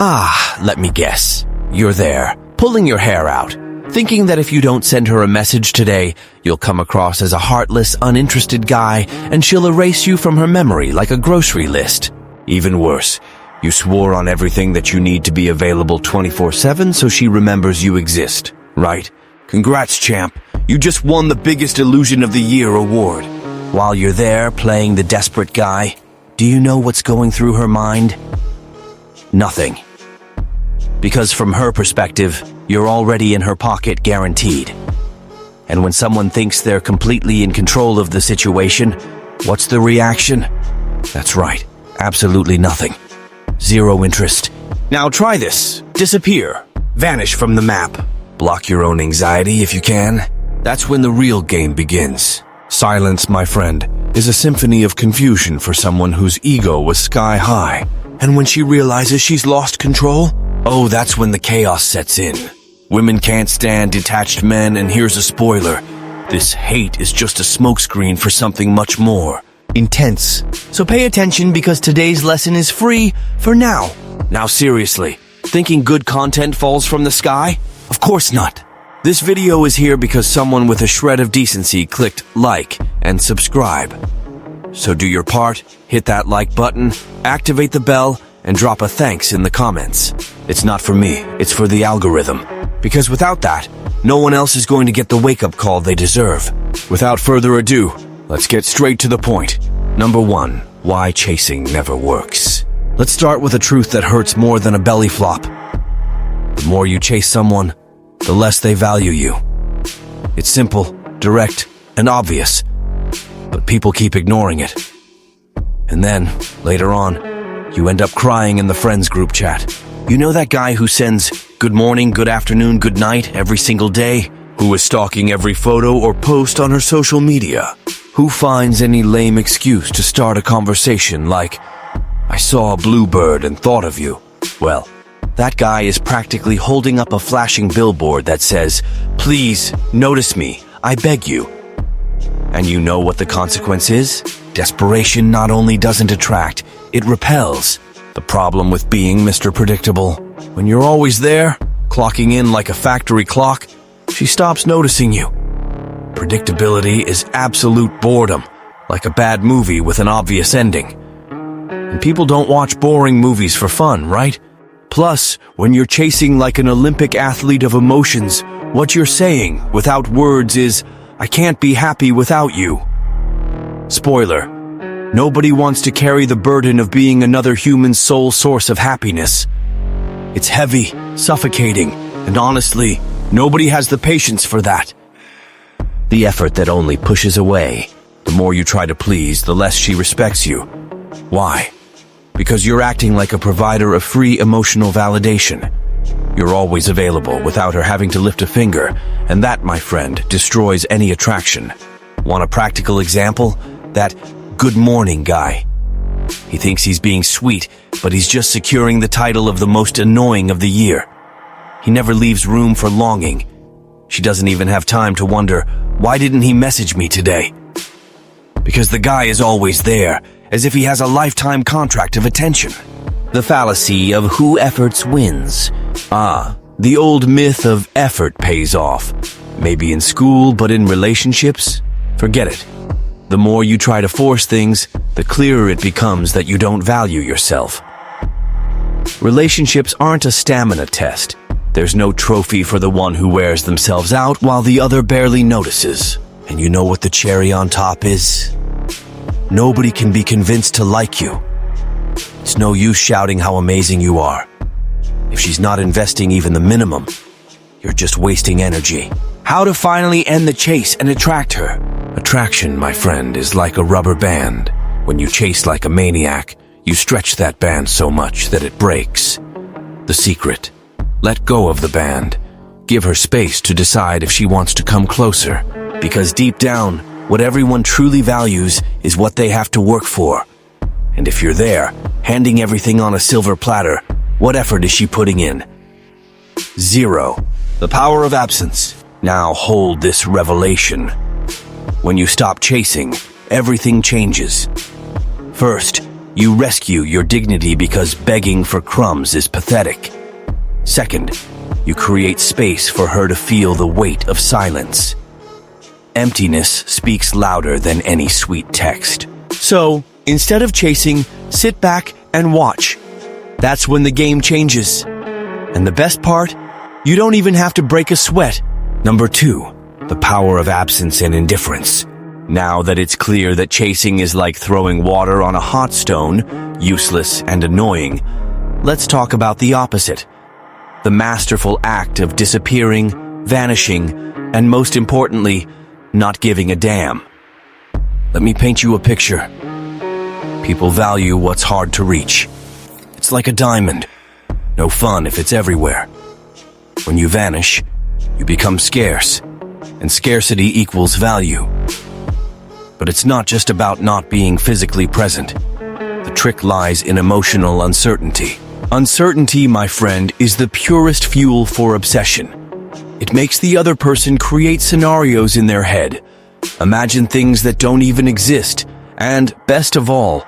Let me guess. You're there, pulling your hair out, thinking that if you don't send her a message today, you'll come across as a heartless, uninterested guy, and she'll erase you from her memory like a grocery list. Even worse, you swore on everything that you need to be available 24/7 so she remembers you exist, right? Congrats, champ. You just won the biggest Illusion of the Year award. While you're there playing the desperate guy, do you know what's going through her mind? Nothing. Because from her perspective, you're already in her pocket guaranteed. And when someone thinks they're completely in control of the situation, what's the reaction? That's right, absolutely nothing. Zero interest. Now try this. Disappear. Vanish from the map. Block your own anxiety if you can. That's when the real game begins. Silence, my friend, is a symphony of confusion for someone whose ego was sky high. And when she realizes she's lost control, oh, that's when the chaos sets in. Women can't stand detached men, and here's a spoiler. This hate is just a smokescreen for something much more intense. So pay attention because today's lesson is free for now. Now seriously, thinking good content falls from the sky? Of course not. This video is here because someone with a shred of decency clicked like and subscribe. So do your part, hit that like button, activate the bell, and drop a thanks in the comments. It's not for me, it's for the algorithm. Because without that, no one else is going to get the wake-up call they deserve. Without further ado, let's get straight to the point. Number 1, why chasing never works. Let's start with a truth that hurts more than a belly flop. The more you chase someone, the less they value you. It's simple, direct, and obvious, but people keep ignoring it. And then, later on, you end up crying in the friends group chat. You know that guy who sends good morning, good afternoon, good night every single day? Who is stalking every photo or post on her social media? Who finds any lame excuse to start a conversation like, I saw a bluebird and thought of you? Well, that guy is practically holding up a flashing billboard that says, please, notice me, I beg you. And you know what the consequence is? Desperation not only doesn't attract, it repels. The problem with being Mr. Predictable, when you're always there, clocking in like a factory clock, she stops noticing you. Predictability is absolute boredom, like a bad movie with an obvious ending. And people don't watch boring movies for fun, right? Plus, when you're chasing like an Olympic athlete of emotions, what you're saying, without words, is, I can't be happy without you. Spoiler, nobody wants to carry the burden of being another human's sole source of happiness. It's heavy, suffocating, and honestly, nobody has the patience for that. The effort that only pushes away. The more you try to please, the less she respects you. Why? Because you're acting like a provider of free emotional validation. You're always available without her having to lift a finger, and that, my friend, destroys any attraction. Want a practical example? That good morning guy. He thinks he's being sweet, but he's just securing the title of the most annoying of the year. He never leaves room for longing. She doesn't even have time to wonder, why didn't he message me today? Because the guy is always there, as if he has a lifetime contract of attention. The fallacy of who efforts wins. The old myth of effort pays off. Maybe in school, but in relationships? Forget it. The more you try to force things, the clearer it becomes that you don't value yourself. Relationships aren't a stamina test. There's no trophy for the one who wears themselves out while the other barely notices. And you know what the cherry on top is? Nobody can be convinced to like you. It's no use shouting how amazing you are. If she's not investing even the minimum, you're just wasting energy. How to finally end the chase and attract her? Attraction, my friend, is like a rubber band. When you chase like a maniac, you stretch that band so much that it breaks. The secret: let go of the band. Give her space to decide if she wants to come closer. Because deep down, what everyone truly values is what they have to work for. And if you're there, handing everything on a silver platter, what effort is she putting in? Zero. The power of absence. Now hold this revelation. When you stop chasing, everything changes. First, you rescue your dignity because begging for crumbs is pathetic. Second, you create space for her to feel the weight of silence. Emptiness speaks louder than any sweet text. So, instead of chasing, sit back and watch. That's when the game changes. And the best part? You don't even have to break a sweat. Number 2, the power of absence and indifference. Now that it's clear that chasing is like throwing water on a hot stone, useless and annoying, let's talk about the opposite. The masterful act of disappearing, vanishing, and most importantly, not giving a damn. Let me paint you a picture. People value what's hard to reach. It's like a diamond. No fun if it's everywhere. When you vanish, you become scarce, and scarcity equals value. But it's not just about not being physically present. The trick lies in emotional uncertainty. Uncertainty, my friend, is the purest fuel for obsession. It makes the other person create scenarios in their head. Imagine things that don't even exist. And, best of all,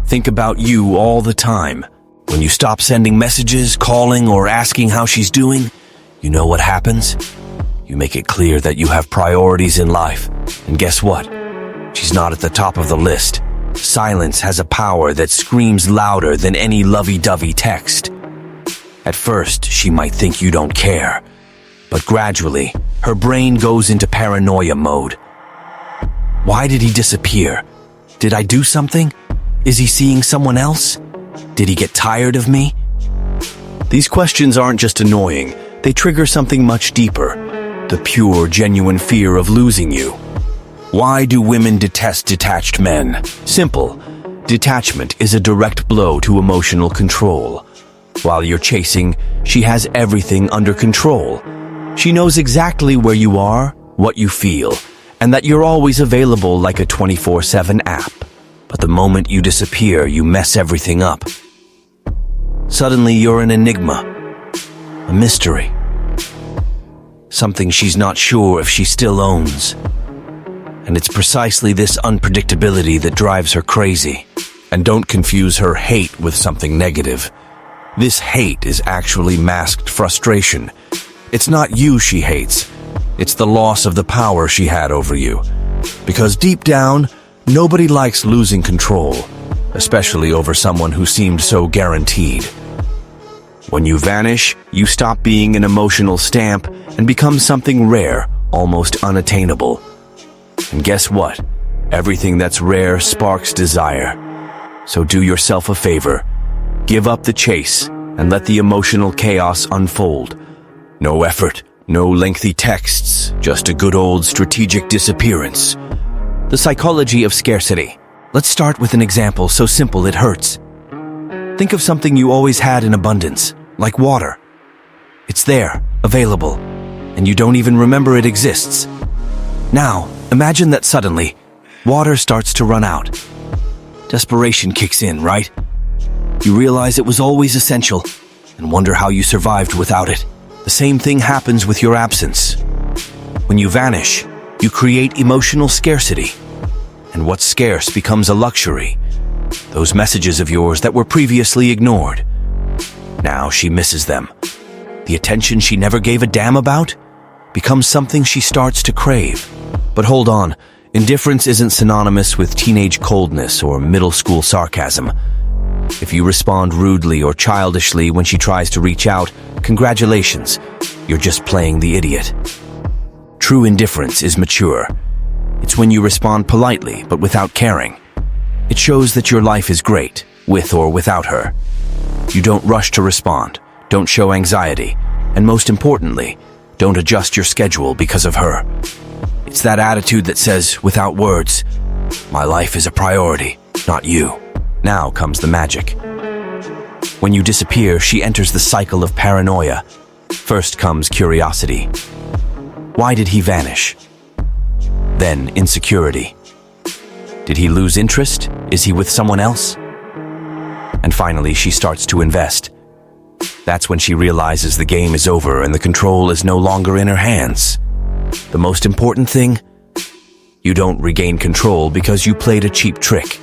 think about you all the time. When you stop sending messages, calling, or asking how she's doing, you know what happens? You make it clear that you have priorities in life. And guess what? She's not at the top of the list. Silence has a power that screams louder than any lovey-dovey text. At first, she might think you don't care. But gradually, her brain goes into paranoia mode. Why did he disappear? Did I do something? Is he seeing someone else? Did he get tired of me? These questions aren't just annoying. They trigger something much deeper. The pure, genuine fear of losing you. Why do women detest detached men? Simple. Detachment is a direct blow to emotional control. While you're chasing, she has everything under control. She knows exactly where you are, what you feel, and that you're always available like a 24/7 app. But the moment you disappear, you mess everything up. Suddenly, you're an enigma, a mystery. Something she's not sure if she still owns. And it's precisely this unpredictability that drives her crazy. And don't confuse her hate with something negative. This hate is actually masked frustration. It's not you she hates. It's the loss of the power she had over you. Because deep down, nobody likes losing control, especially over someone who seemed so guaranteed. When you vanish, you stop being an emotional stamp and become something rare, almost unattainable. And guess what? Everything that's rare sparks desire. So do yourself a favor. Give up the chase and let the emotional chaos unfold. No effort, no lengthy texts, just a good old strategic disappearance. The psychology of scarcity. Let's start with an example so simple it hurts. Think of something you always had in abundance, like water. It's there, available, and you don't even remember it exists. Now, imagine that suddenly, water starts to run out. Desperation kicks in, right? You realize it was always essential, and wonder how you survived without it. The same thing happens with your absence. When you vanish, you create emotional scarcity. And what's scarce becomes a luxury. Those messages of yours that were previously ignored. Now she misses them. The attention she never gave a damn about becomes something she starts to crave. But hold on, indifference isn't synonymous with teenage coldness or middle school sarcasm. If you respond rudely or childishly when she tries to reach out, congratulations, you're just playing the idiot. True indifference is mature. It's when you respond politely but without caring. It shows that your life is great, with or without her. You don't rush to respond, don't show anxiety, and most importantly, don't adjust your schedule because of her. It's that attitude that says, without words, my life is a priority, not you. Now comes the magic. When you disappear, she enters the cycle of paranoia. First comes curiosity. Why did he vanish? Then insecurity. Did he lose interest? Is he with someone else? And finally, she starts to invest. That's when she realizes the game is over and the control is no longer in her hands. The most important thing? You don't regain control because you played a cheap trick.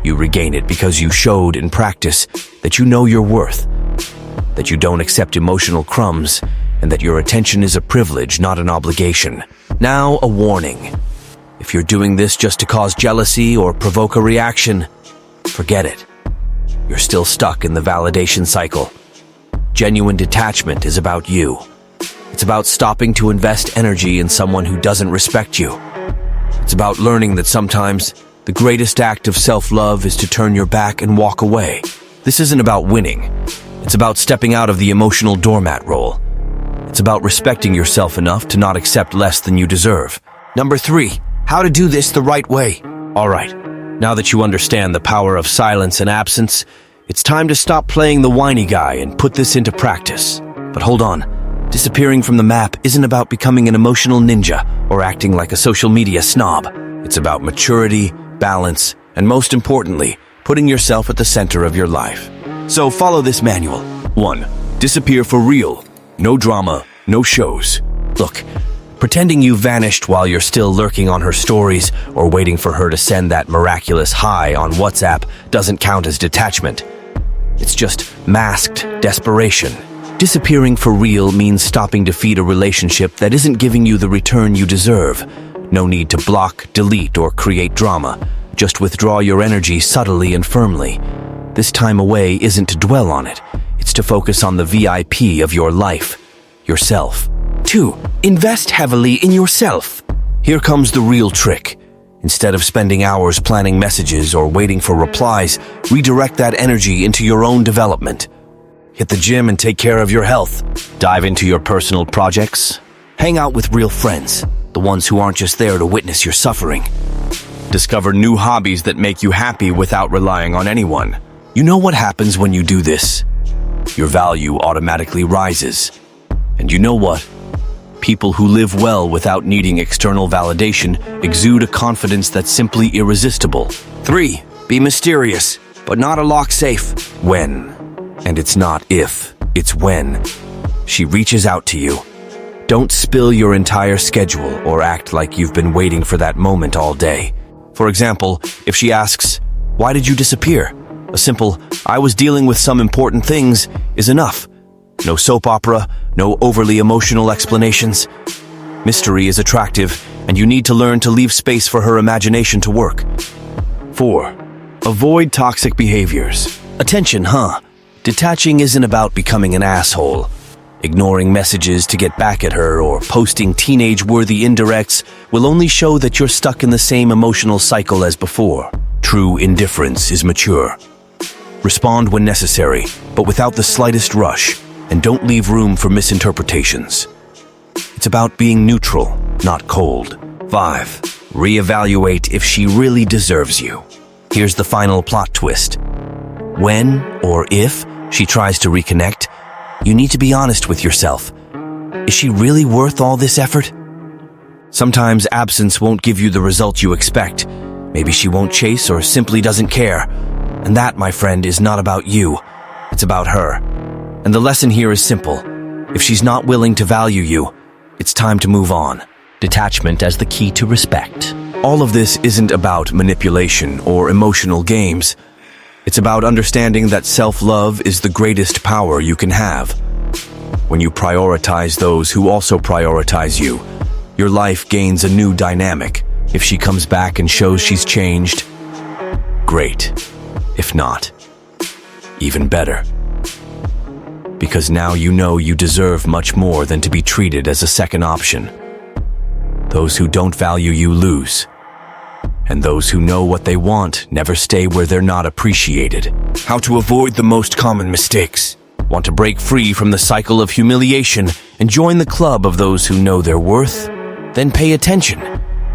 You regain it because you showed in practice that you know your worth, that you don't accept emotional crumbs, and that your attention is a privilege, not an obligation. Now, a warning. If you're doing this just to cause jealousy or provoke a reaction, forget it. You're still stuck in the validation cycle. Genuine detachment is about you. It's about stopping to invest energy in someone who doesn't respect you. It's about learning that sometimes the greatest act of self-love is to turn your back and walk away. This isn't about winning. It's about stepping out of the emotional doormat role. It's about respecting yourself enough to not accept less than you deserve. Number 3, how to do this the right way. All right, now that you understand the power of silence and absence, it's time to stop playing the whiny guy and put this into practice. But hold on. Disappearing from the map isn't about becoming an emotional ninja or acting like a social media snob. It's about maturity, balance, and most importantly, putting yourself at the center of your life. So follow this manual. 1. Disappear for real. No drama, no shows. Look, pretending you vanished while you're still lurking on her stories or waiting for her to send that miraculous hi on WhatsApp doesn't count as detachment. It's just masked desperation. Disappearing for real means stopping to feed a relationship that isn't giving you the return you deserve. No need to block, delete, or create drama. Just withdraw your energy subtly and firmly. This time away isn't to dwell on it. It's to focus on the VIP of your life, yourself. 2. Invest heavily in yourself. Here comes the real trick. Instead of spending hours planning messages or waiting for replies, redirect that energy into your own development. Hit the gym and take care of your health. Dive into your personal projects. Hang out with real friends, the ones who aren't just there to witness your suffering. Discover new hobbies that make you happy without relying on anyone. You know what happens when you do this? Your value automatically rises. And you know what? People who live well without needing external validation exude a confidence that's simply irresistible. 3. Be mysterious, but not a lock safe. When? And it's not if, it's when. She reaches out to you. Don't spill your entire schedule or act like you've been waiting for that moment all day. For example, if she asks, "Why did you disappear?" A simple, "I was dealing with some important things," is enough. No soap opera, no overly emotional explanations. Mystery is attractive, and you need to learn to leave space for her imagination to work. 4. Avoid toxic behaviors. Attention, huh? Detaching isn't about becoming an asshole. Ignoring messages to get back at her or posting teenage-worthy indirects will only show that you're stuck in the same emotional cycle as before. True indifference is mature. Respond when necessary, but without the slightest rush, and don't leave room for misinterpretations. It's about being neutral, not cold. 5. Reevaluate if she really deserves you. Here's the final plot twist. When, or if, she tries to reconnect, you need to be honest with yourself. Is she really worth all this effort? Sometimes absence won't give you the results you expect. Maybe she won't chase or simply doesn't care. And that, my friend, is not about you. It's about her. And the lesson here is simple. If she's not willing to value you, it's time to move on. Detachment as the key to respect. All of this isn't about manipulation or emotional games. It's about understanding that self-love is the greatest power you can have. When you prioritize those who also prioritize you, your life gains a new dynamic. If she comes back and shows she's changed, great. If not, even better. Because now you know you deserve much more than to be treated as a second option. Those who don't value you lose. And those who know what they want never stay where they're not appreciated. How to avoid the most common mistakes. Want to break free from the cycle of humiliation and join the club of those who know their worth? Then pay attention,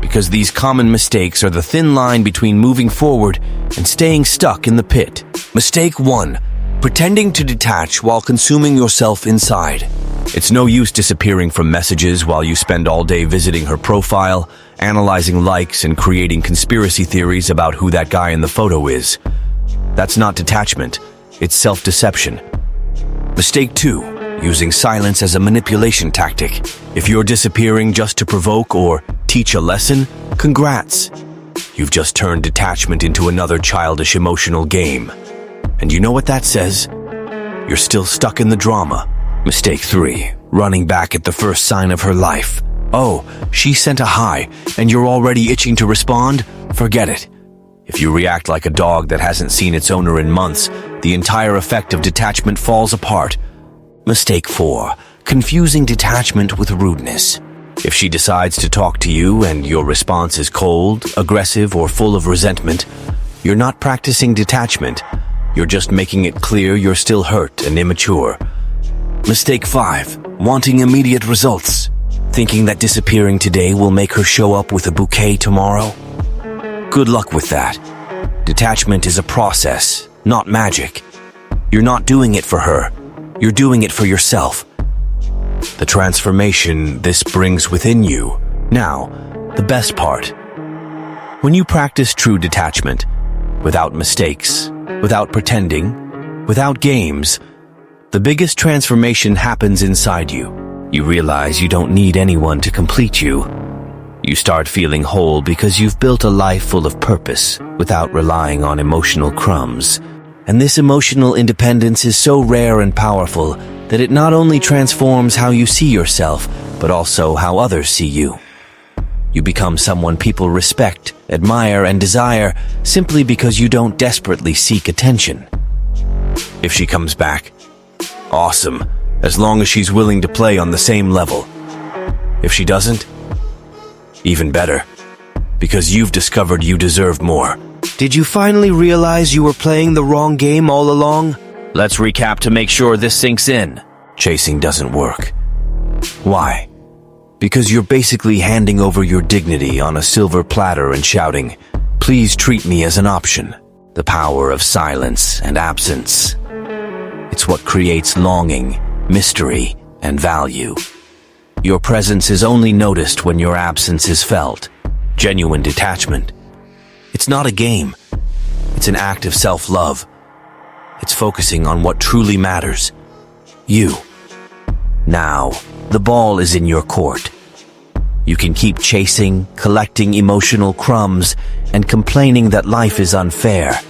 because these common mistakes are the thin line between moving forward and staying stuck in the pit. Mistake 1. Pretending to detach while consuming yourself inside. It's no use disappearing from messages while you spend all day visiting her profile, analyzing likes, and creating conspiracy theories about who that guy in the photo is. That's not detachment, it's self-deception. Mistake 2. Using silence as a manipulation tactic. If you're disappearing just to provoke or teach a lesson, congrats. You've just turned detachment into another childish emotional game. And you know what that says? You're still stuck in the drama. Mistake 3, running back at the first sign of her life. Oh, she sent a hi, and you're already itching to respond? Forget it. If you react like a dog that hasn't seen its owner in months, the entire effect of detachment falls apart. Mistake 4, confusing detachment with rudeness. If she decides to talk to you and your response is cold, aggressive, or full of resentment, you're not practicing detachment. You're just making it clear you're still hurt and immature. Mistake 5, wanting immediate results. Thinking that disappearing today will make her show up with a bouquet tomorrow? Good luck with that. Detachment is a process, not magic. You're not doing it for her. You're doing it for yourself. The transformation this brings within you. Now, the best part. When you practice true detachment, without mistakes, without pretending, without games, the biggest transformation happens inside you. You realize you don't need anyone to complete you. You start feeling whole because you've built a life full of purpose without relying on emotional crumbs. And this emotional independence is so rare and powerful that it not only transforms how you see yourself, but also how others see you. You become someone people respect, admire, and desire simply because you don't desperately seek attention. If she comes back, awesome, as long as she's willing to play on the same level. If she doesn't, even better, because you've discovered you deserve more. Did you finally realize you were playing the wrong game all along? Let's recap to make sure this sinks in. Chasing doesn't work. Why? Because you're basically handing over your dignity on a silver platter and shouting, "Please treat me as an option." The power of silence and absence. It's what creates longing, mystery, and value. Your presence is only noticed when your absence is felt. Genuine detachment. It's not a game. It's an act of self-love. It's focusing on what truly matters. You. Now, the ball is in your court. You can keep chasing, collecting emotional crumbs, and complaining that life is unfair.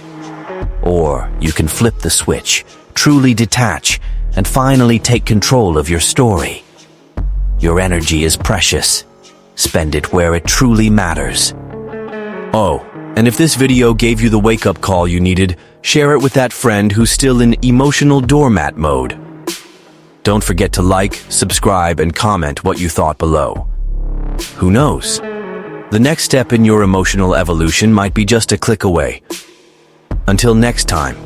Or you can flip the switch, truly detach, and finally take control of your story. Your energy is precious. Spend it where it truly matters. Oh, and if this video gave you the wake-up call you needed, share it with that friend who's still in emotional doormat mode. Don't forget to like, subscribe, and comment what you thought below. Who knows? The next step in your emotional evolution might be just a click away. Until next time.